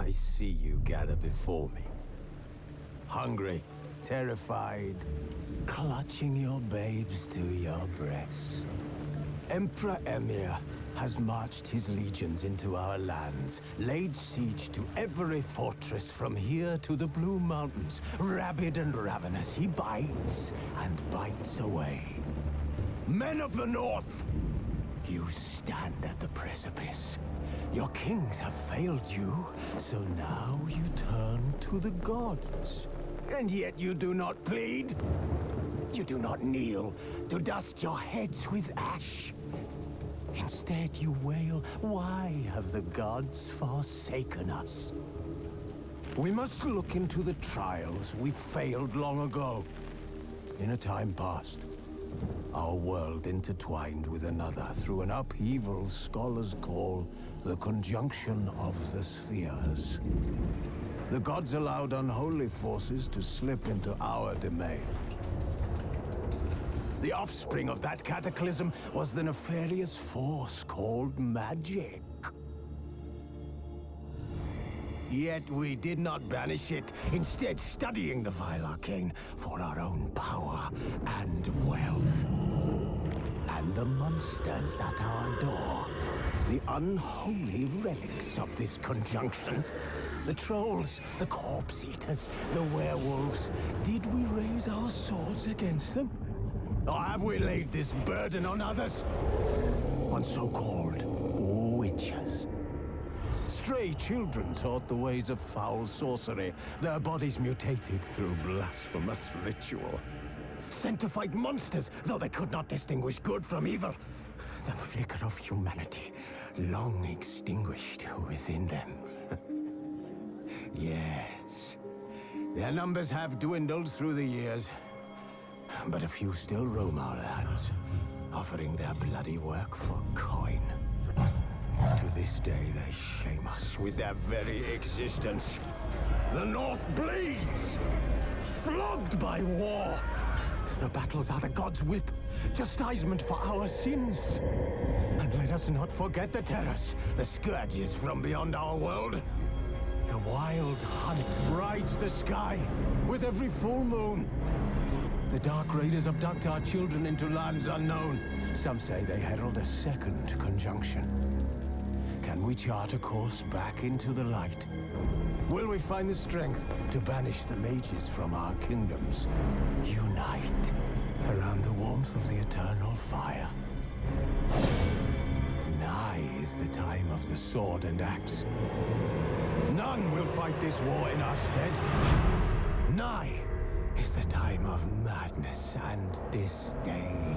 I see you gather before me. Hungry, terrified, clutching your babes to your breast. Emperor Emir has marched his legions into our lands, laid siege to every fortress from here to the Blue Mountains. Rabid and ravenous, he bites and bites away. Men of the North, you stand at the precipice. Your kings have failed you, so now you turn to the gods. And yet you do not plead. You do not kneel to dust your heads with ash. Instead you wail, why have the gods forsaken us? We must look into the trials we failed long ago. In a time past, our world intertwined with another through an upheaval scholars call the conjunction of the spheres. The gods allowed unholy forces to slip into our domain. The offspring of that cataclysm was the nefarious force called magic. Yet we did not banish it, instead studying the vile arcane for our own power and wealth. And the monsters at our door, the unholy relics of this conjunction. The trolls, the corpse-eaters, the werewolves. Did we raise our swords against them? Or have we laid this burden on others? On so-called witches. Stray children taught the ways of foul sorcery, their bodies mutated through blasphemous ritual. Sent to fight monsters, though they could not distinguish good from evil. The flicker of humanity, long extinguished within them. Yes, their numbers have dwindled through the years. But a few still roam our lands, offering their bloody work for coin. To this day, they shame us with their very existence. The North bleeds, flogged by war. The battles are the gods' whip, chastisement for our sins. And let us not forget the terrors, the scourges from beyond our world. The wild hunt rides the sky with every full moon. The Dark Raiders abduct our children into lands unknown. Some say they herald a second conjunction. Can we chart a course back into the light? Will we find the strength to banish the mages from our kingdoms? Unite around the warmth of the eternal fire. Nigh is the time of the sword and axe. None will fight this war in our stead. Nigh is the time of madness and disdain.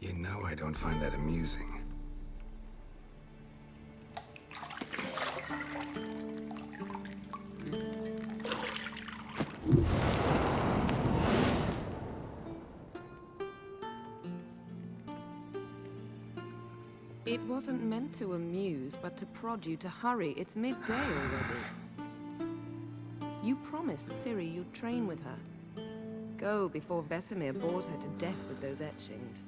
You know I don't find that amusing. It wasn't meant to amuse, but to prod you to hurry. It's midday already. You promised Ciri you'd train with her. Go before Vesemir bores her to death with those etchings.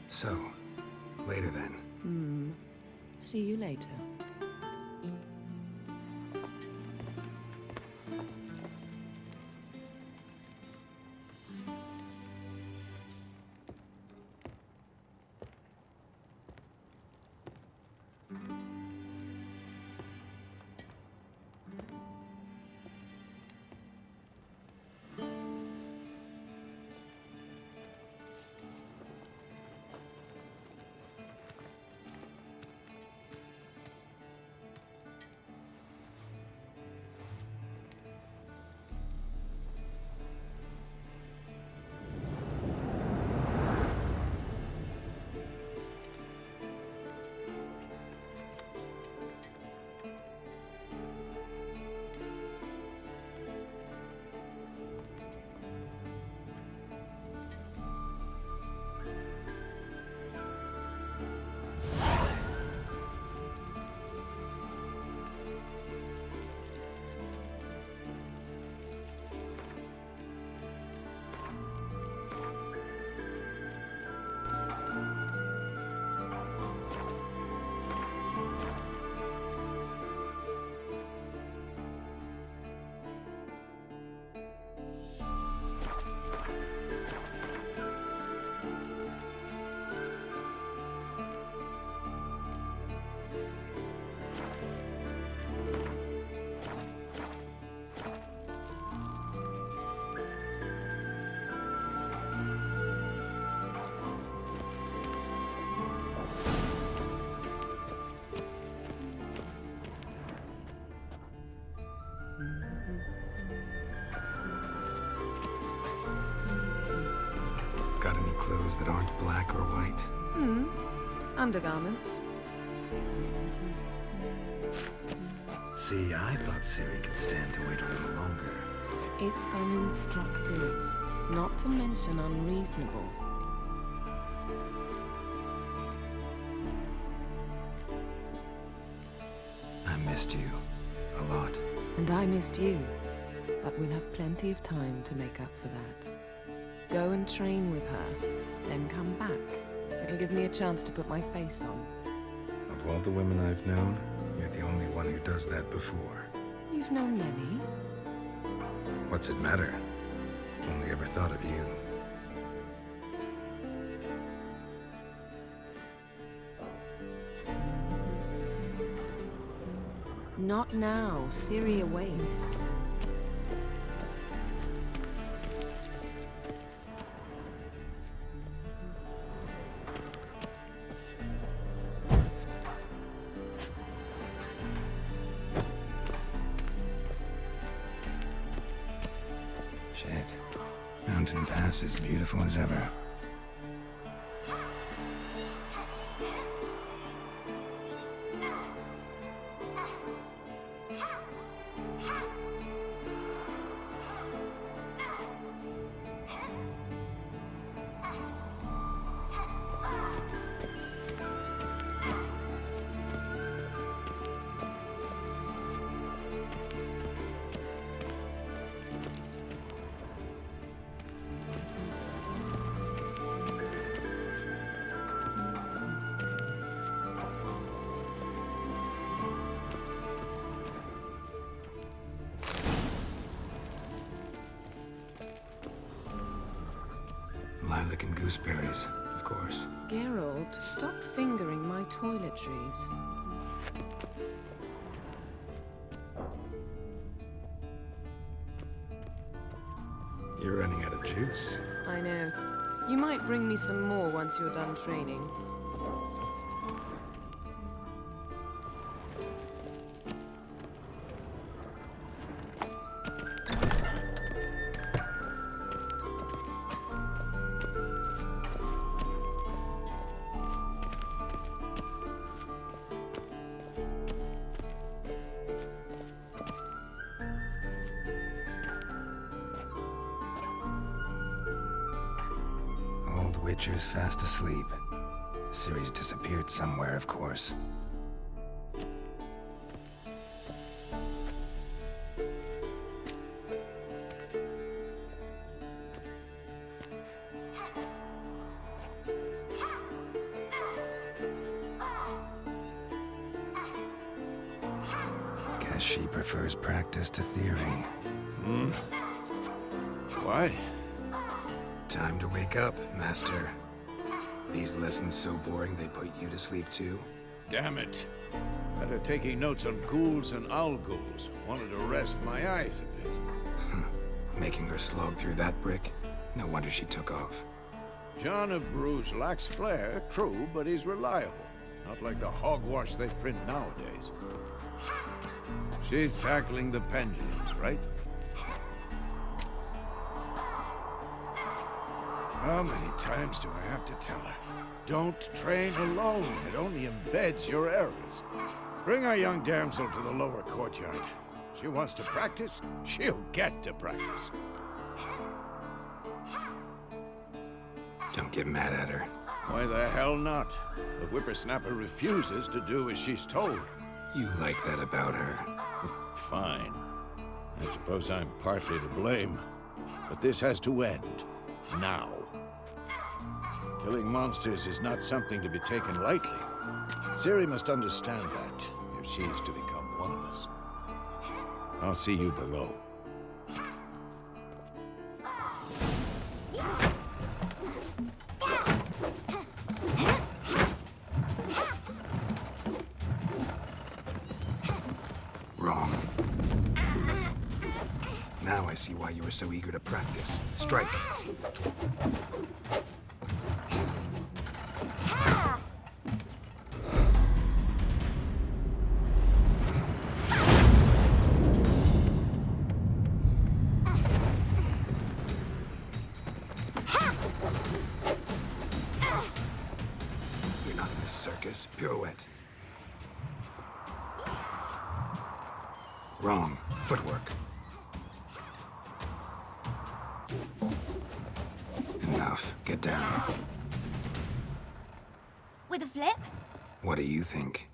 So, later then. See you later. Got any clothes that aren't black or white? Undergarments. See, I thought Ciri could stand to wait a little longer. It's uninstructive, not to mention unreasonable. I missed you a lot. And I missed you, but we'll have plenty of time to make up for that. Go and train with her, then come back. It'll give me a chance to put my face on. Of all the women I've known, you're the only one who does that before. You've known many. What's it matter? Only ever thought of you. Not now. Ciri awaits. Shit. Mountain Pass is beautiful as ever. Lilac and gooseberries, of course. Geralt, stop fingering my toiletries. You're running out of juice. I know. You might bring me some more once you're done training. Witcher's fast asleep. Ciri's disappeared somewhere, of course. Guess she prefers practice to theory. What? Time to wake up, Master. These lessons so boring they put you to sleep too? Damn it. Better taking notes on ghouls and owl-ghouls. Wanted to rest my eyes a bit. Making her slog through that brick? No wonder she took off. John of Bruges lacks flair, true, but he's reliable. Not like the hogwash they print nowadays. She's tackling the pendulums, right? How many times do I have to tell her? Don't train alone. It only embeds your errors. Bring our young damsel to the lower courtyard. She wants to practice, she'll get to practice. Don't get mad at her. Why the hell not? The whippersnapper refuses to do as she's told. You like that about her. Fine. I suppose I'm partly to blame. But this has to end. Now. Killing monsters is not something to be taken lightly. Ciri must understand that, if she is to become one of us. I'll see you below. Wrong. Now I see why you were so eager to practice. Strike. You're not in this circus. Pirouette. Wrong. Footwork. Enough. Get down. With a flip? What do you think?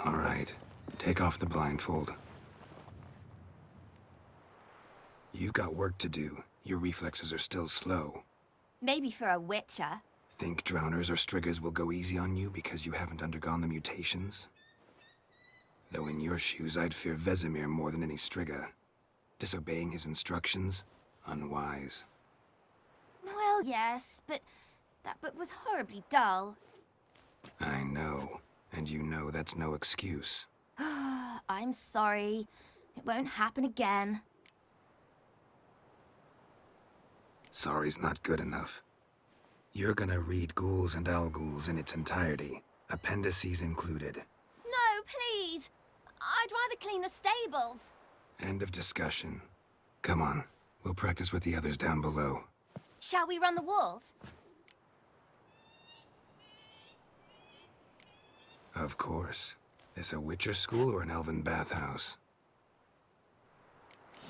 All right. Take off the blindfold. You've got work to do. Your reflexes are still slow. Maybe for a witcher. Think drowners or striggers will go easy on you because you haven't undergone the mutations? Though in your shoes, I'd fear Vesemir more than any strigger. Disobeying his instructions? Unwise. Well, yes, but that book was horribly dull. I know. And you know that's no excuse. I'm sorry. It won't happen again. Sorry's not good enough. You're gonna read Ghouls and Owl-Ghouls in its entirety, appendices included. No, please! I'd rather clean the stables. End of discussion. Come on, we'll practice with the others down below. Shall we run the walls? Of course. This a Witcher school or an elven bathhouse?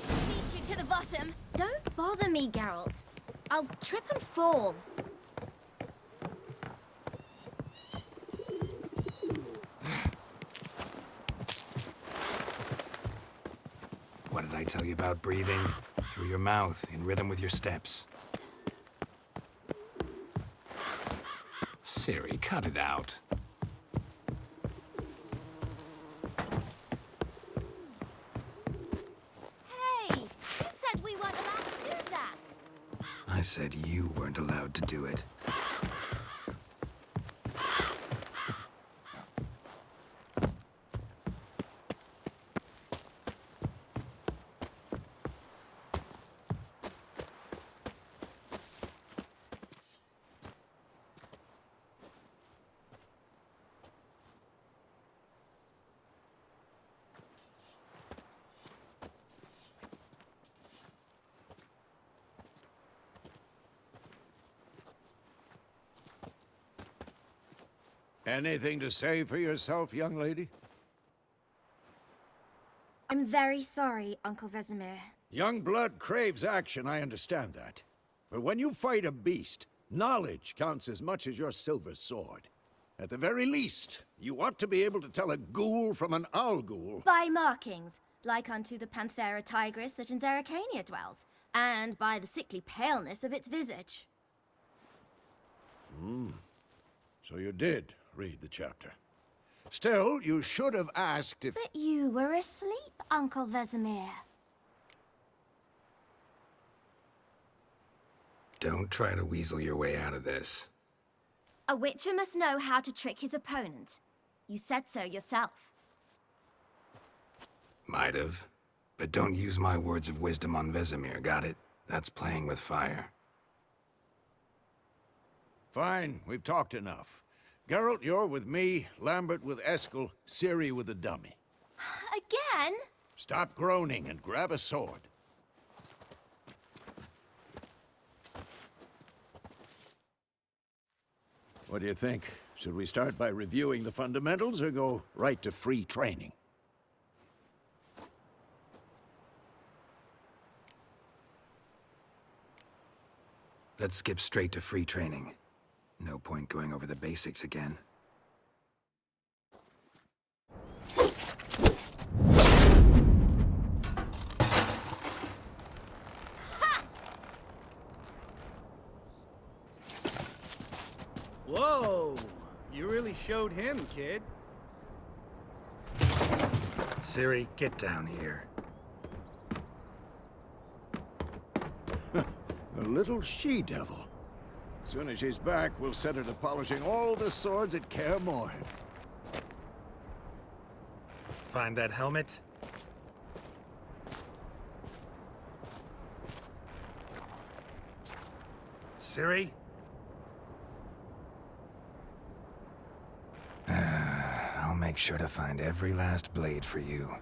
Beat you to the bottom. Don't bother me, Geralt. I'll trip and fall. What did I tell you about breathing? Through your mouth, in rhythm with your steps. Ciri, cut it out. Hey, you said we weren't allowed to do that. I said you weren't allowed to do it. Anything to say for yourself, young lady? I'm very sorry, Uncle Vesemir. Young blood craves action, I understand that. But when you fight a beast, knowledge counts as much as your silver sword. At the very least, you ought to be able to tell a ghoul from an owl ghoul. By markings, like unto the Panthera tigris that in Zerrikania dwells, and by the sickly paleness of its visage. So you did read the chapter. Still, you should have asked if... But you were asleep, Uncle Vesemir. Don't try to weasel your way out of this. A witcher must know how to trick his opponent. You said so yourself. Might have. But don't use my words of wisdom on Vesemir, got it? That's playing with fire. Fine, we've talked enough. Geralt, you're with me, Lambert with Eskel, Ciri with the dummy. Again? Stop groaning and grab a sword. What do you think? Should we start by reviewing the fundamentals or go right to free training? Let's skip straight to free training. No point going over the basics again. Whoa! You really showed him, kid. Ciri, get down here. A little she-devil. Soon as she's back, we'll set her to polishing all the swords at Kaer Morhen. Find that helmet? Ciri? I'll make sure to find every last blade for you.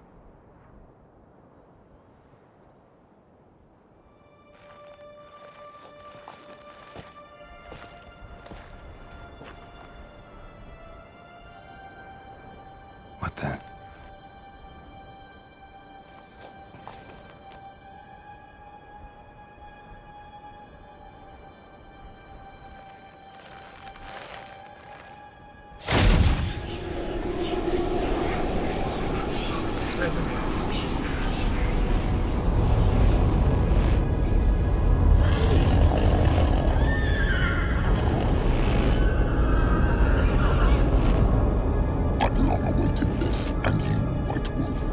What the? I've long awaited this, and you, White Wolf.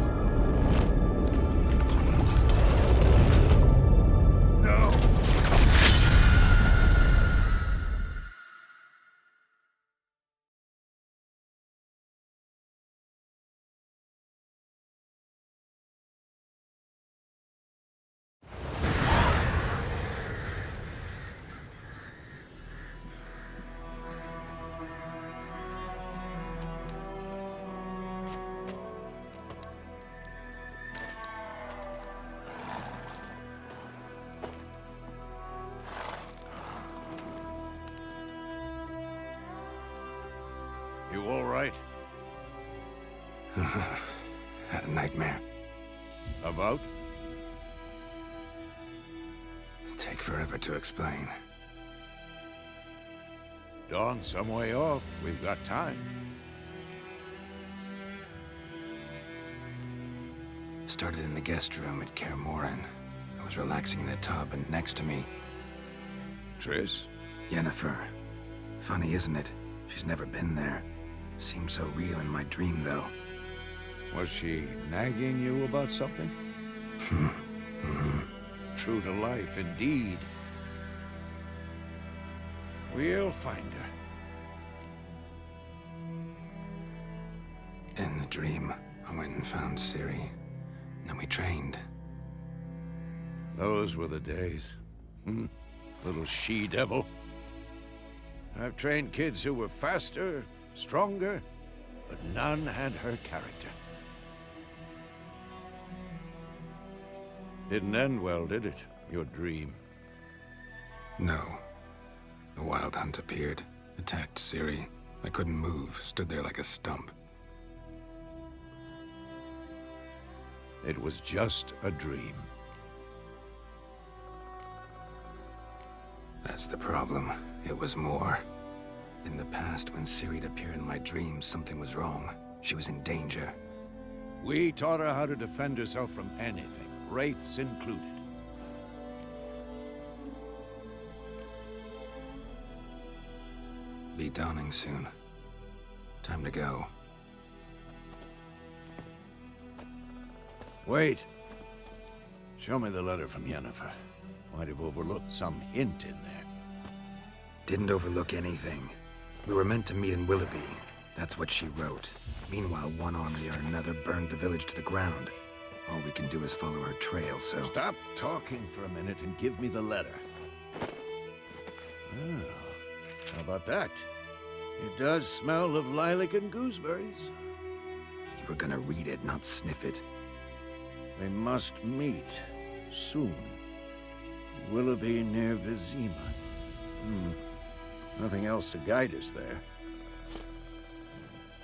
No! You all right? Had a nightmare. About? Take forever to explain. Dawn's some way off. We've got time. Started in the guest room at Kaer Morhen. I was relaxing in the tub, and next to me, Triss? Yennefer. Funny, isn't it? She's never been there. Seemed so real in my dream, though. Was she nagging you about something? True to life, indeed. We'll find her. In the dream, I went and found Ciri. Then we trained. Those were the days. Little she-devil. I've trained kids who were faster, stronger, but none had her character. Didn't end well, did it? Your dream? No. The Wild Hunt appeared, attacked Ciri. I couldn't move, stood there like a stump. It was just a dream. That's the problem. It was more. In the past, when Ciri'd appear in my dreams, something was wrong. She was in danger. We taught her how to defend herself from anything, wraiths included. Be dawning soon. Time to go. Wait. Show me the letter from Yennefer. Might have overlooked some hint in there. Didn't overlook anything. We were meant to meet in Willoughby. That's what she wrote. Meanwhile, one army or another burned the village to the ground. All we can do is follow her trail, so... Stop talking for a minute and give me the letter. Oh, how about that? It does smell of lilac and gooseberries. You were gonna read it, not sniff it. We must meet soon. Willoughby near Vizima. Nothing else to guide us there.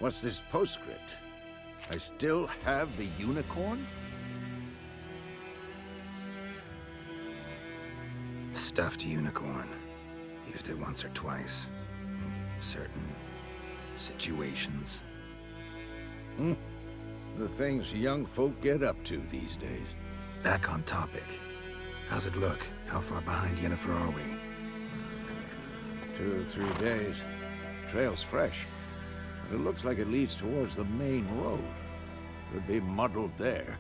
What's this postscript? I still have the unicorn? Stuffed unicorn. Used it once or twice. In certain situations. The things young folk get up to these days. Back on topic. How's it look? How far behind Yennefer are we? 2 or 3 days. Trail's fresh. But it looks like it leads towards the main road. Could be muddled there.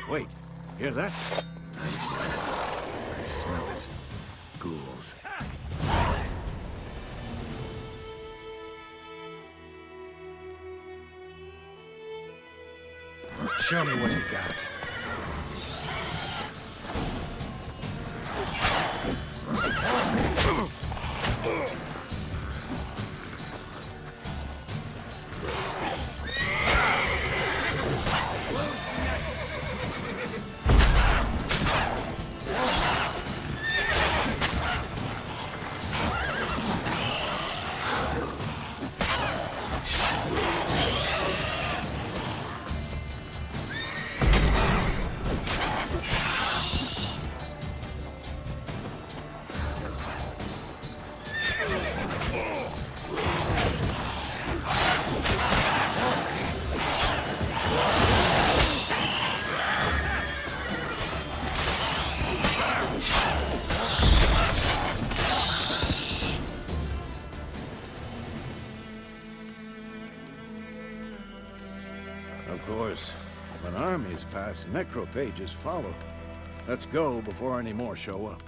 Wait, hear that? I smell it. Ghouls. Show me what you've got. Of course, when armies pass, necrophages follow. Let's go before any more show up.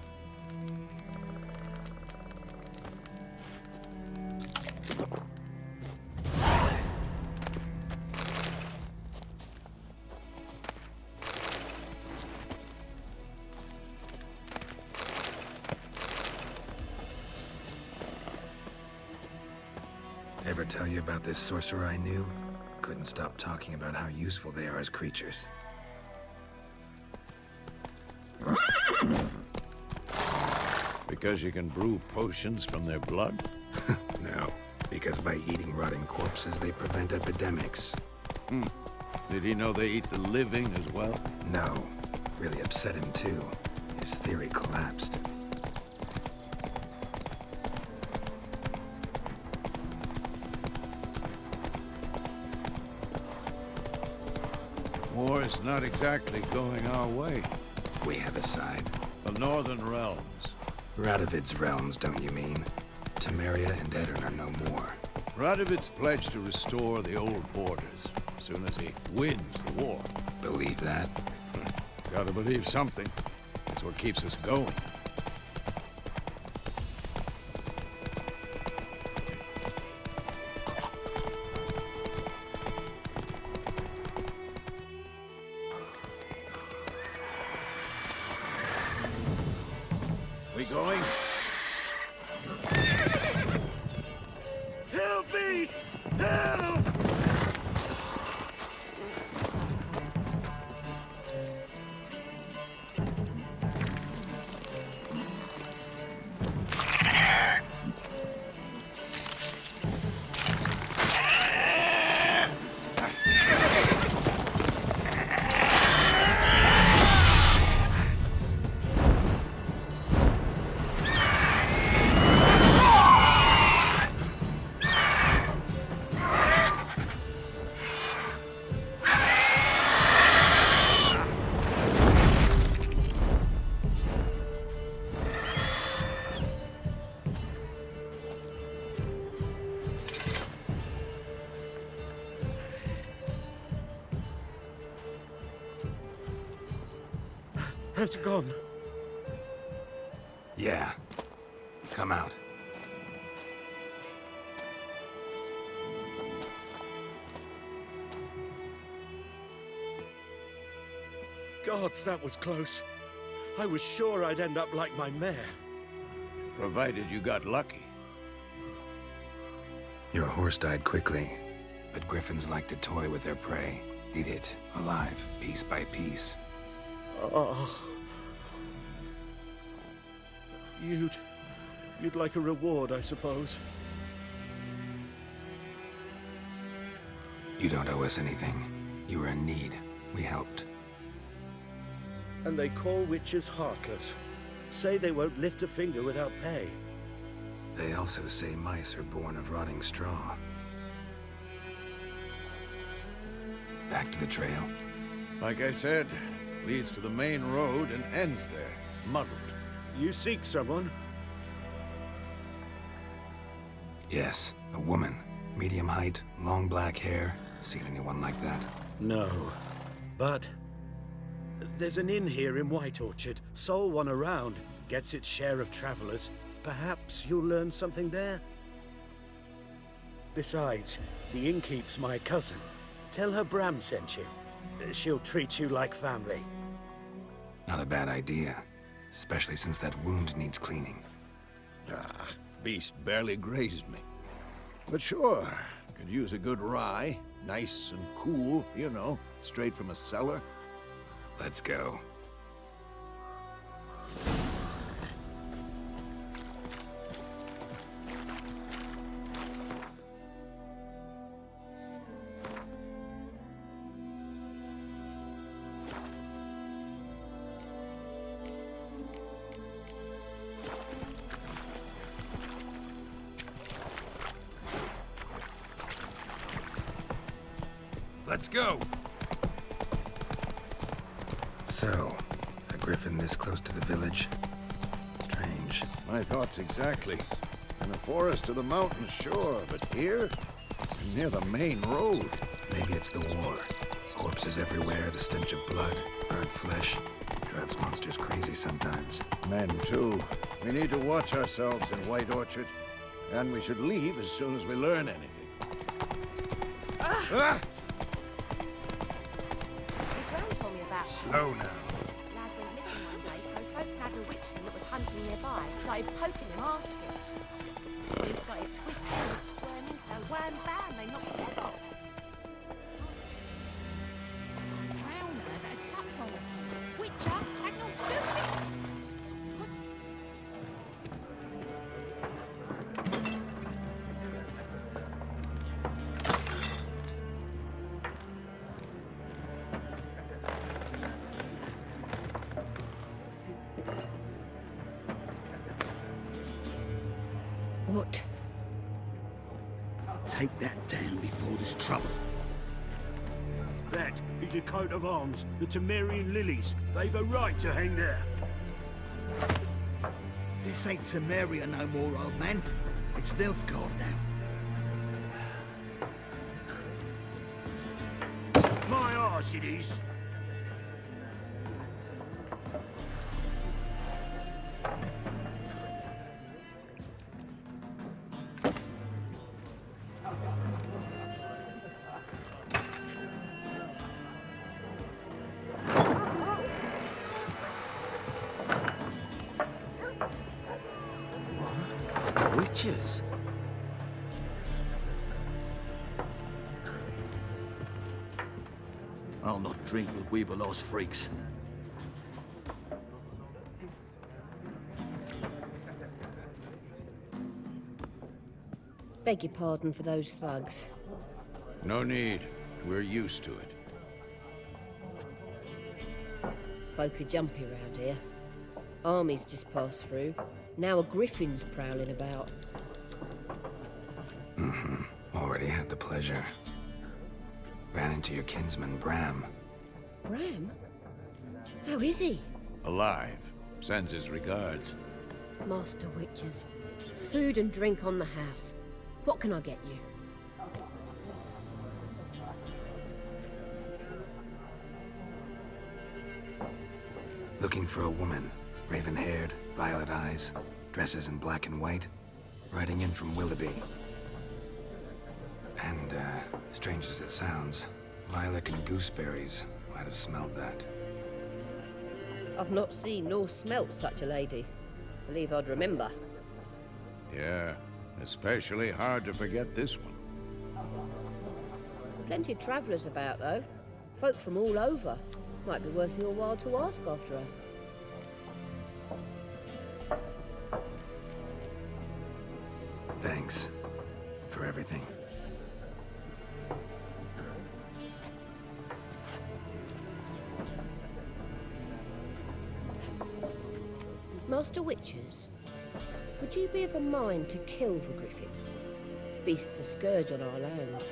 Ever tell you about this sorcerer I knew? Couldn't stop talking about how useful they are as creatures. Because you can brew potions from their blood? No, because by eating rotting corpses, they prevent epidemics. Did he know they eat the living as well? No, really upset him too. His theory collapsed. War's not exactly going our way. We have a side. The Northern Realms. Radovid's realms, don't you mean? Temeria and Edirn are no more. Radovid's pledged to restore the old borders as soon as he wins the war. Believe that? Gotta believe something. That's what keeps us going. We going? Help me! Help! Has it gone? Yeah. Come out. Gods, that was close. I was sure I'd end up like my mare. Provided you got lucky. Your horse died quickly, but griffins like to toy with their prey. Eat it, alive, piece by piece. Oh. You'd like a reward, I suppose. You don't owe us anything. You were in need. We helped. And they call witches heartless. Say they won't lift a finger without pay. They also say mice are born of rotting straw. Back to the trail. Like I said, leads to the main road and ends there, muddled. You seek someone? Yes, a woman. Medium height, long black hair. Seen anyone like that? No. But there's an inn here in White Orchard. Sole one around. Gets its share of travelers. Perhaps you'll learn something there? Besides, the innkeep's my cousin. Tell her Bram sent you. She'll treat you like family. Not a bad idea. Especially since that wound needs cleaning. Ah, beast barely grazed me. But sure, could use a good rye. Nice and cool, you know, straight from a cellar. Let's go. Let's go! So, a griffin this close to the village? Strange. My thoughts exactly. In the forest or the mountains, sure, but here? Near the main road. Maybe it's the war. Corpses everywhere, the stench of blood, burnt flesh. Drives monsters crazy sometimes. Men, too. We need to watch ourselves in White Orchard. And we should leave as soon as we learn anything. Ah! Slow now. Lad went missing one day, so folk had a witchman that was hunting nearby. Started poking him, asking. He started twisting and squirming, so wham bam, they knocked his head off. Drowner that had supped on it. Witcher had naught to do with it. What? Take that down before there's trouble. That is a coat of arms, the Temerian lilies. They've a right to hang there. This ain't Temeria no more, old man. It's Nilfgaard now. My arse it is. Witches? I'll not drink with Weaverlost freaks. Beg your pardon for those thugs. No need. We're used to it. Folk are jumpy round here. Armies just passed through. Now a griffin's prowling about. Already had the pleasure. Ran into your kinsman, Bram. Bram? How is he? Alive. Sends his regards. Master Witches. Food and drink on the house. What can I get you? Looking for a woman. Raven-haired, violet eyes, dresses in black and white. Riding in from Willoughby. And, strange as it sounds, lilac and gooseberries might have smelled that. I've not seen nor smelt such a lady. Believe I'd remember. Yeah, especially hard to forget this one. Plenty of travellers about, though. Folk from all over. Might be worth your while to ask after her. Thanks for everything. Master Witchers, would you be of a mind to kill the griffin? Beast's a scourge on our land.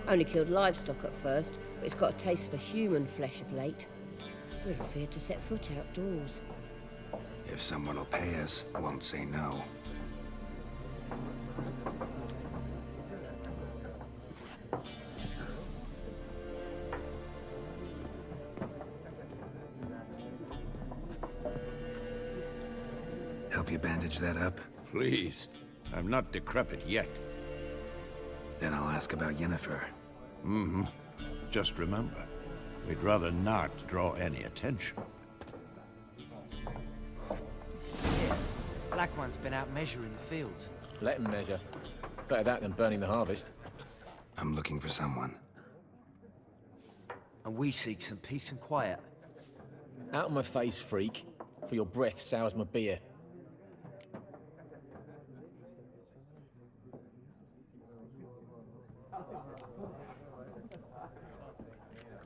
Only killed livestock at first, but it's got a taste for human flesh of late. We're afeard to set foot outdoors. If someone will pay us, won't say no. Help you bandage that up? Please. I'm not decrepit yet. Then I'll ask about Yennefer. Mm-hmm. Just remember, we'd rather not draw any attention. Black One's been out measuring the fields. Let him measure. Better that than burning the harvest. I'm looking for someone. And we seek some peace and quiet. Out of my face, freak. For your breath sours my beer.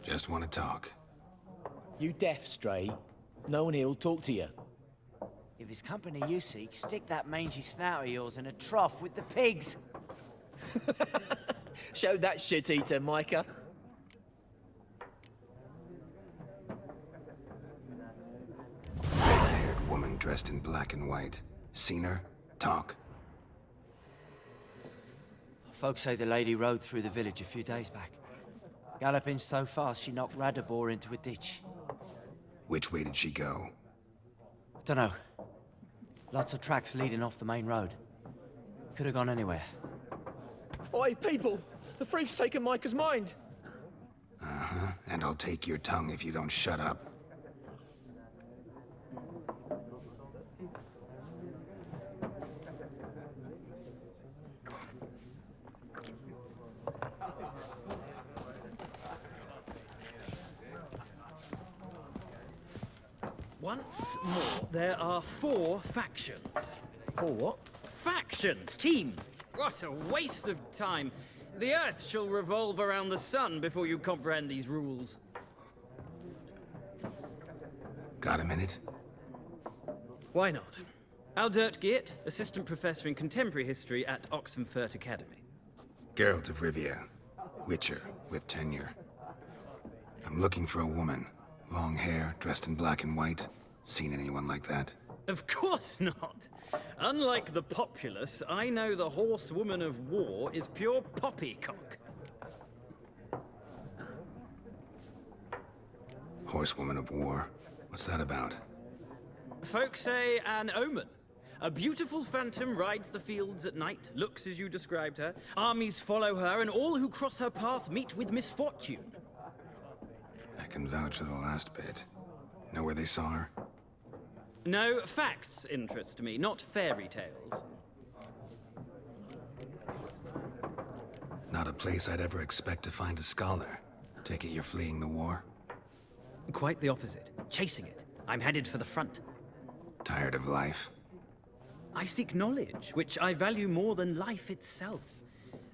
Just want to talk. You deaf, Stray? No one here will talk to you. If it's company you seek, stick that mangy snout of yours in a trough with the pigs. Show that shit-eater, Micah. Red-haired woman dressed in black and white. Seen her? Talk. Folks say the lady rode through the village a few days back. Galloping so fast she knocked Radabor into a ditch. Which way did she go? Dunno. Lots of tracks leading off the main road. Could have gone anywhere. Oi, people! The freak's taken Micah's mind! Uh-huh, and I'll take your tongue if you don't shut up. Once more, there are 4 factions. 4 what? Factions! Teams! What a waste of time. The Earth shall revolve around the sun before you comprehend these rules. Got a minute? Why not? Aldert Geert, Assistant Professor in Contemporary History at Oxenfurt Academy. Geralt of Rivia. Witcher, with tenure. I'm looking for a woman. Long hair, dressed in black and white. Seen anyone like that? Of course not. Unlike the populace, I know the horsewoman of war is pure poppycock. Horsewoman of war? What's that about? Folk say an omen. A beautiful phantom rides the fields at night, looks as you described her. Armies follow her, and all who cross her path meet with misfortune. I can vouch for the last bit. Know where they saw her? No, facts interest me, not fairy tales. Not a place I'd ever expect to find a scholar. Take it you're fleeing the war? Quite the opposite. Chasing it. I'm headed for the front. Tired of life? I seek knowledge, which I value more than life itself.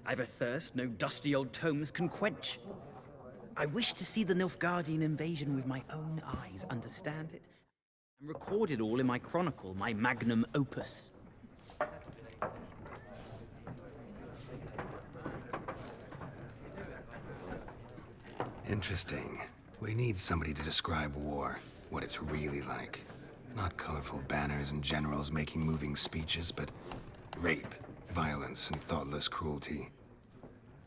I've a thirst no dusty old tomes can quench. I wish to see the Nilfgaardian invasion with my own eyes, understand it, and record it all in my chronicle, my magnum opus. Interesting. We need somebody to describe war, what it's really like. Not colorful banners and generals making moving speeches, but rape, violence, and thoughtless cruelty.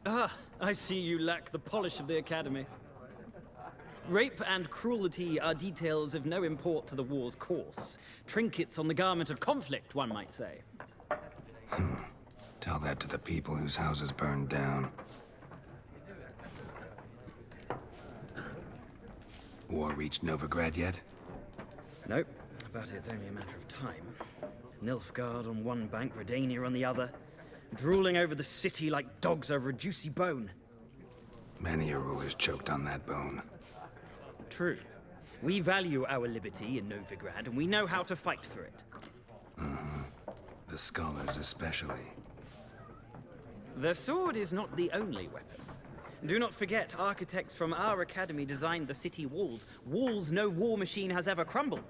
Ah, I see you lack the polish of the Academy. Rape and cruelty are details of no import to the war's course. Trinkets on the garment of conflict, one might say. Tell that to the people whose houses burned down. War reached Novigrad yet? Nope, but it's only a matter of time. Nilfgaard on one bank, Redania on the other, drooling over the city like dogs over a juicy bone. Many a ruler's choked on that bone. True. We value our liberty in Novigrad, and we know how to fight for it. The scholars especially. The sword is not the only weapon. Do not forget, architects from our academy designed the city walls. Walls no war machine has ever crumbled.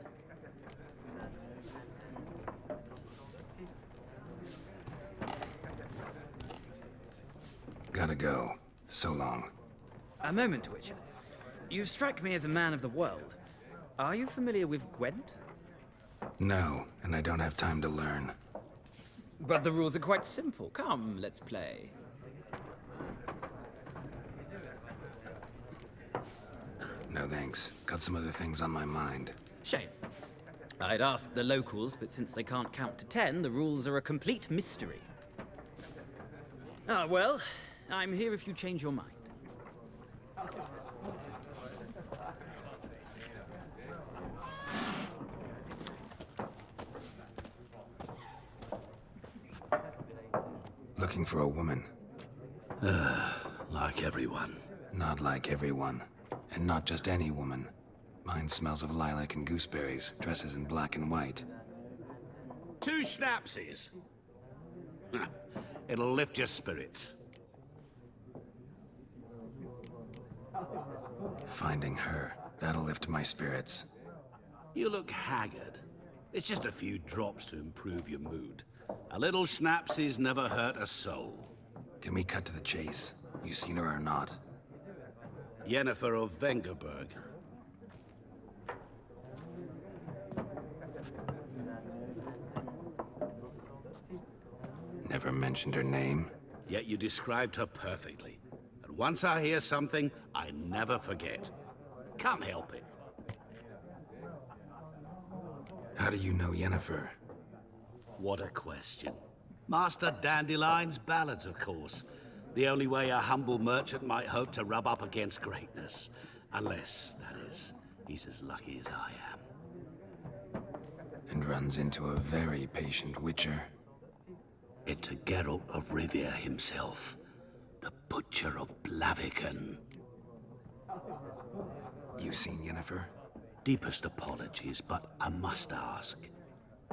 Gotta go. So long. A moment, Witcher. You strike me as a man of the world. Are you familiar with Gwent? No, and I don't have time to learn. But the rules are quite simple. Come, let's play. No thanks. Got some other things on my mind. Shame. I'd ask the locals, but since they can't count to 10, the rules are a complete mystery. Ah, well, I'm here if you change your mind. Looking for a woman. Like everyone. Not like everyone. And not just any woman. Mine smells of lilac and gooseberries, dresses in black and white. 2 schnapsies. It'll lift your spirits. Finding her, that'll lift my spirits. You look haggard. It's just a few drops to improve your mood. A little schnapsies never hurt a soul. Can we cut to the chase? You seen her or not? Yennefer of Vengerberg. Never mentioned her name. Yet you described her perfectly. And once I hear something, I never forget. Can't help it. How do you know Yennefer? What a question. Master Dandelion's ballads, of course. The only way a humble merchant might hope to rub up against greatness. Unless, that is, he's as lucky as I am. And runs into a very patient witcher. It's a Geralt of Rivia himself. The Butcher of Blaviken. You seen Yennefer? Deepest apologies, but I must ask.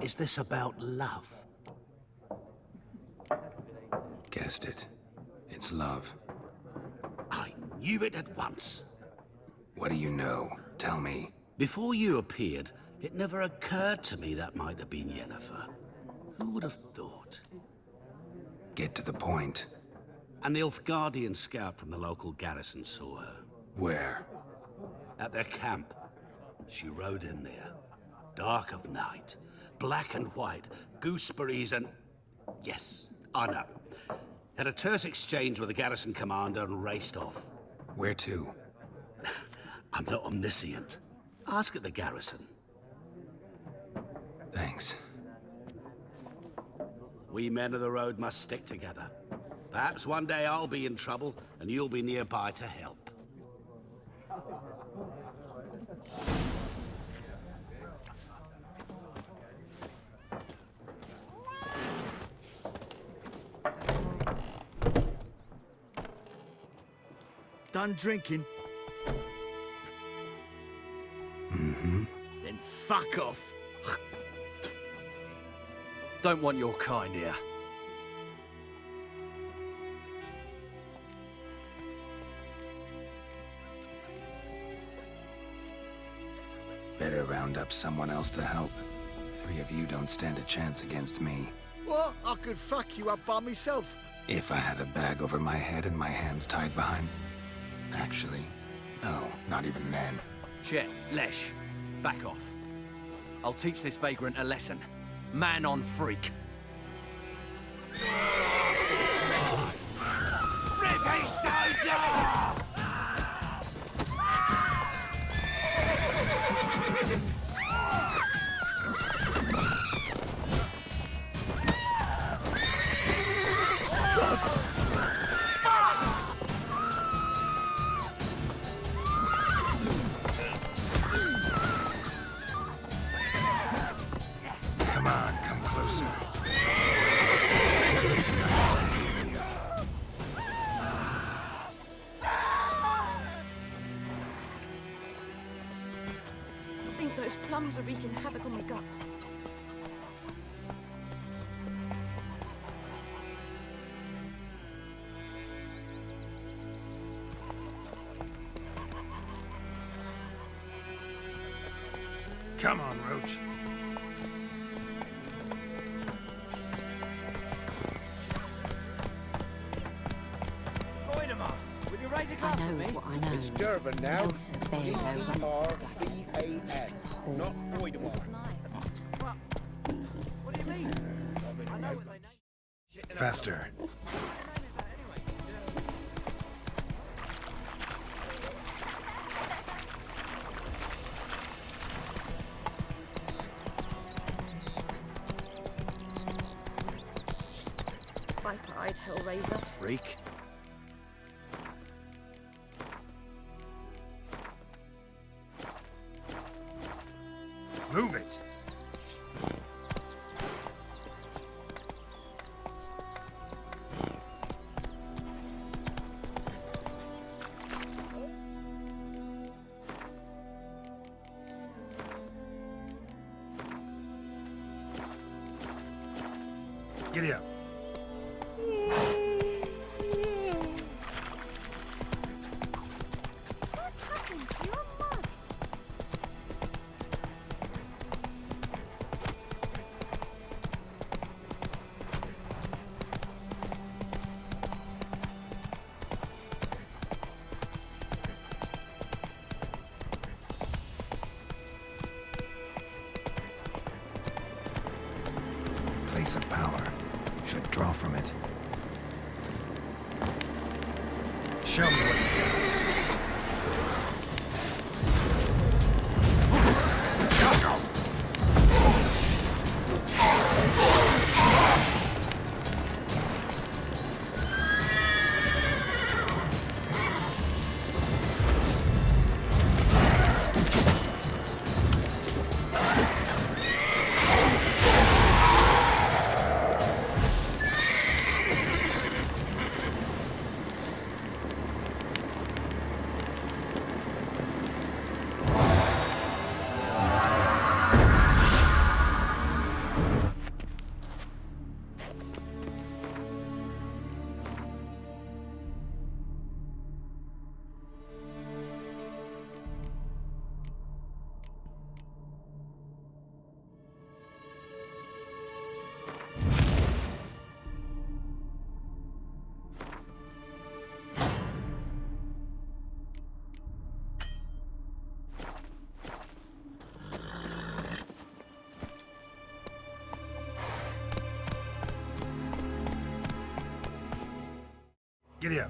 Is this about love? Guessed it. It's love. I knew it at once. What do you know? Tell me. Before you appeared, it never occurred to me that might have been Yennefer. Who would have thought? Get to the point. A Nilfgaardian scout from the local garrison saw her. Where? At their camp. She rode in there. Dark of night. Black and white. Gooseberries and... Yes, I know. Had a terse exchange with the garrison commander and raced off. Where to? I'm not omniscient. Ask at the garrison. Thanks. We men of the road must stick together. Perhaps one day I'll be in trouble and you'll be nearby to help. Done drinking? Mm-hmm. Then fuck off. Don't want your kind here. Better round up someone else to help. 3 of you don't stand a chance against me. What? I could fuck you up by myself. If I had a bag over my head and my hands tied behind... Actually, no, not even then. Chet, Lesh, back off. I'll teach this vagrant a lesson. Man on freak. Come on, come closer. Nice being you. I think those plums are wreaking havoc on my gut. Come on, Roach. I knows what I knows. It's Durban now. Elsa bears her D-R-V-A-N, not Voidemar. What do you mean? I know what they name. Faster. Viper-eyed Hellraiser. Freak. Move it. Giddy up. What happened to your mum? Place of power. Should draw from it. Show me what you got. Giddy up.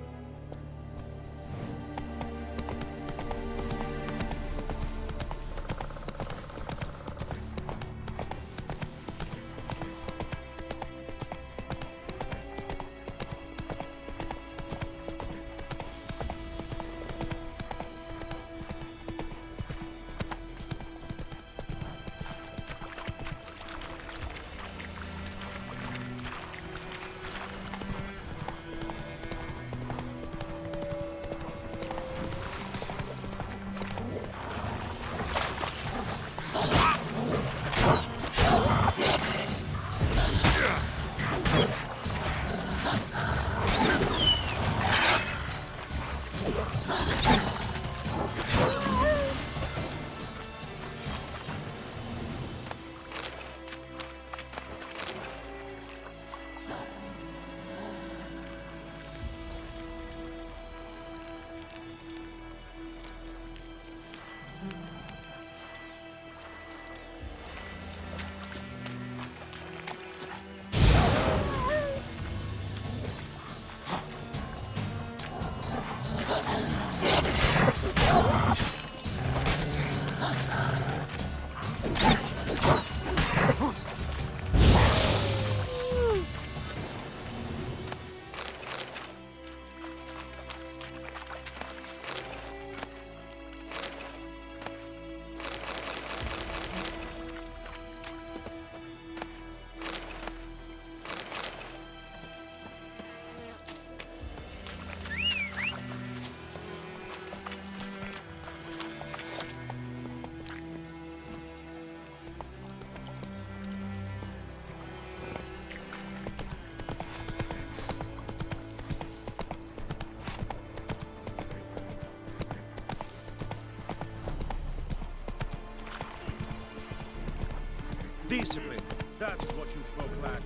Discipline. That is what you folk lack.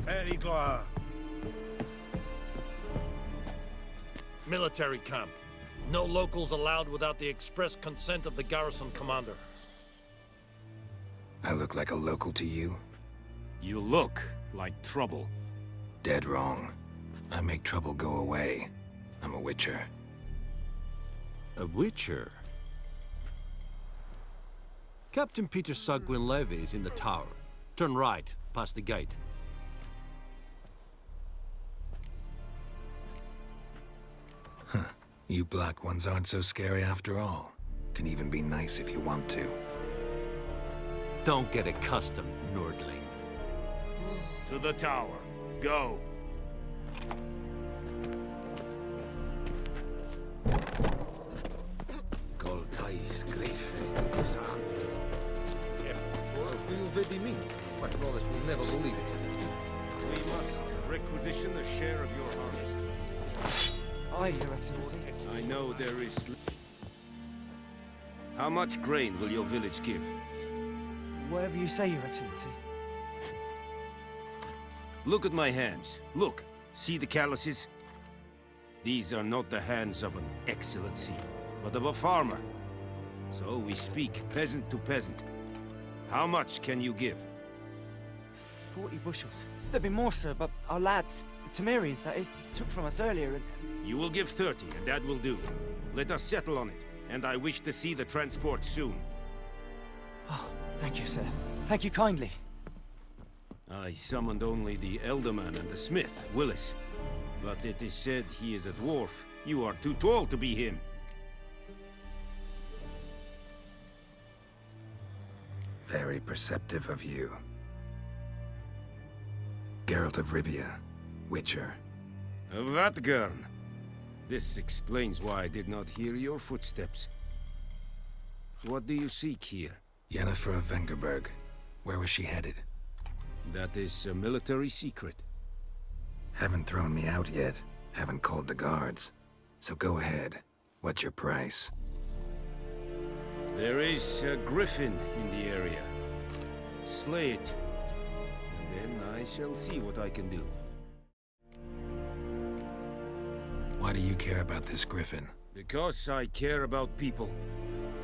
Perigla. Military camp. No locals allowed without the express consent of the garrison commander. I look like a local to you? You look like trouble. Dead wrong. I make trouble go away. I'm a witcher. A witcher? Captain Peter Sugwin Levy is in the tower. Turn right, past the gate. Huh. You black ones aren't so scary after all. Can even be nice if you want to. Don't get accustomed, Nordling. To the tower. Go. Goltais Griffe. Do you vedi me? My brothers will never believe it. We must requisition a share of your harvest. Aye, Your Excellency. I know there is... How much grain will your village give? Whatever you say, Your Excellency. Look at my hands. Look. See the calluses? These are not the hands of an excellency, but of a farmer. So we speak peasant to peasant. How much can you give? 40 bushels. There'd be more, sir, but our lads, the Temerians, that is, took from us earlier and... You will give 30, and that will do. Let us settle on it, and I wish to see the transport soon. Oh, thank you, sir. Thank you kindly. I summoned only the Elderman and the smith, Willis. But it is said he is a dwarf. You are too tall to be him. Very perceptive of you. Geralt of Rivia, Witcher. Vatgern. This explains why I did not hear your footsteps. What do you seek here? Yennefer of Vengerberg. Where was she headed? That is a military secret. Haven't thrown me out yet. Haven't called the guards. So go ahead. What's your price? There is a griffin in the area. Slay it. And then I shall see what I can do. Why do you care about this griffin? Because I care about people.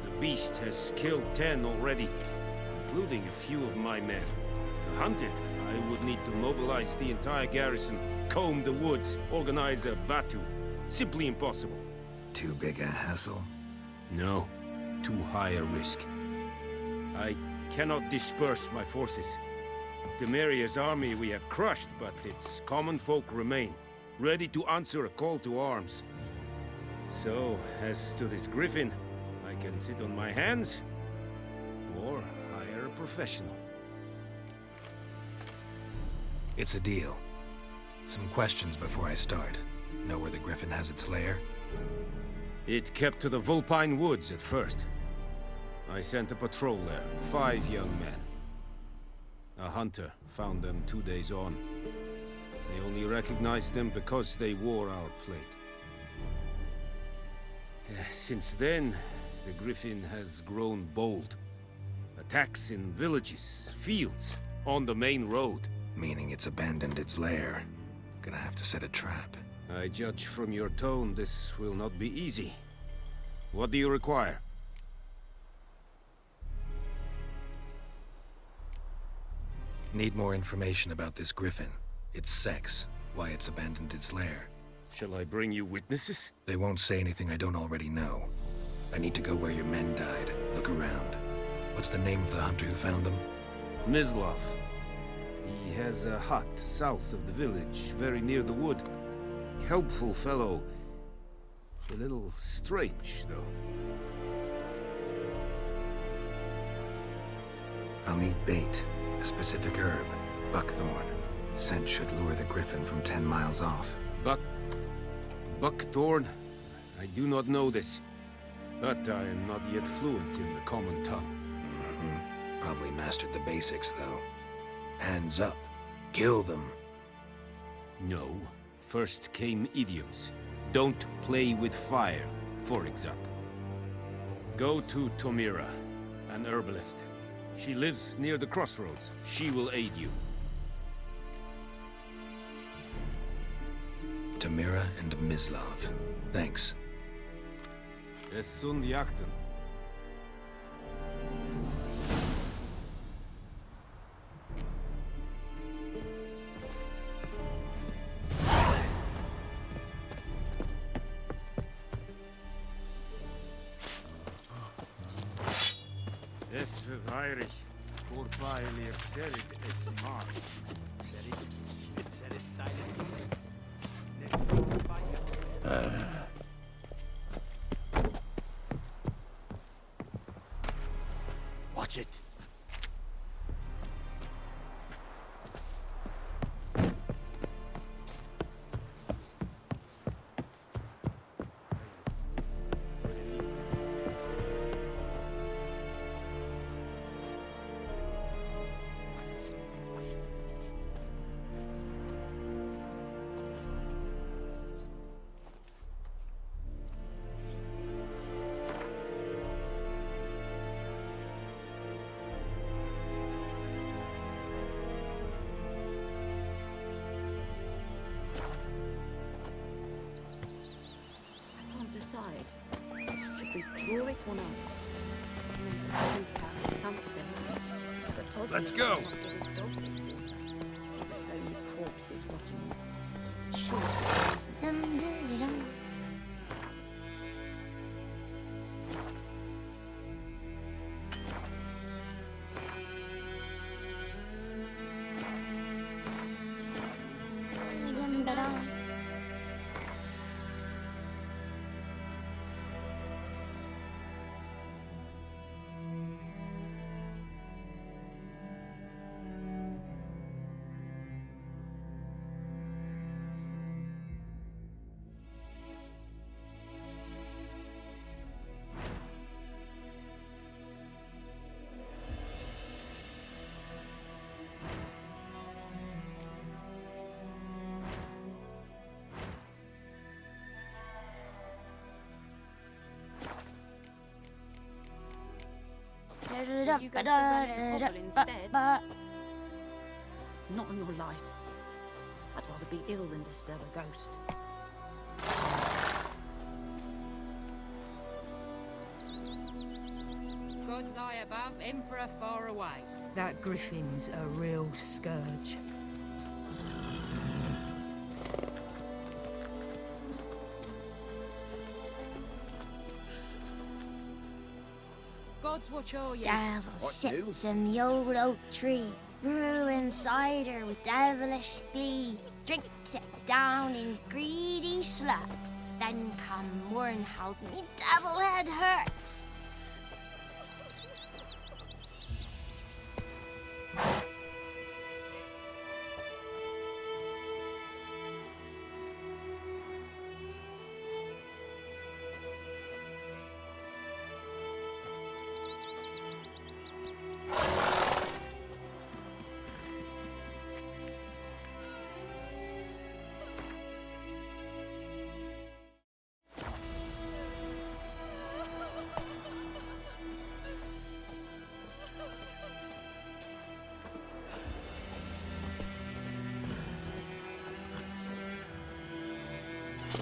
The beast has killed 10 already, including a few of my men. To hunt it, I would need to mobilize the entire garrison, comb the woods, organize a batu. Simply impossible. Too big a hassle? No. Too high a risk. I cannot disperse my forces. Temeria's army we have crushed, but its common folk remain, ready to answer a call to arms. So, as to this griffin, I can sit on my hands, or hire a professional. It's a deal. Some questions before I start. Know where the griffin has its lair? It kept to the Vulpine Woods at first. I sent a patrol there, 5 young men. A hunter found them 2 days on. They only recognized them because they wore our plate. Since then, the griffin has grown bold. Attacks in villages, fields, on the main road. Meaning it's abandoned its lair. Gonna have to set a trap. I judge from your tone this will not be easy. What do you require? Need more information about this griffin. Its sex, why it's abandoned its lair. Shall I bring you witnesses? They won't say anything I don't already know. I need to go where your men died. Look around. What's the name of the hunter who found them? Mislav. He has a hut south of the village, very near the wood. Helpful fellow. A little strange, though. I'll need bait. A specific herb. Buckthorn. Scent should lure the griffin from 10 miles off. Buckthorn? I do not know this. But I am not yet fluent in the common tongue. Probably mastered the basics, though. Hands up. Kill them. No. First came idioms. Don't play with fire, for example. Go to Tomira, an herbalist. She lives near the crossroads. She will aid you. Tamira and Mislav. Thanks. Es sunt jachten. Es verweirig. Voorbij leer serit es maar. Serit Watch it. Should we draw it or not? Seek out something. But Tossie Let's go. after his dog this water. So many corpses rotting. Sure it wasn't. You go to the Berlin Hovel instead. Not on your life. I'd rather be ill than disturb a ghost. God's eye above, Emperor far away. That griffin's a real scourge. God's watch o'er you. Devil sits in the old oak tree, brewing cider with devilish glee. Drinks it down in greedy slugs. Then come morn howls me devil head hurts.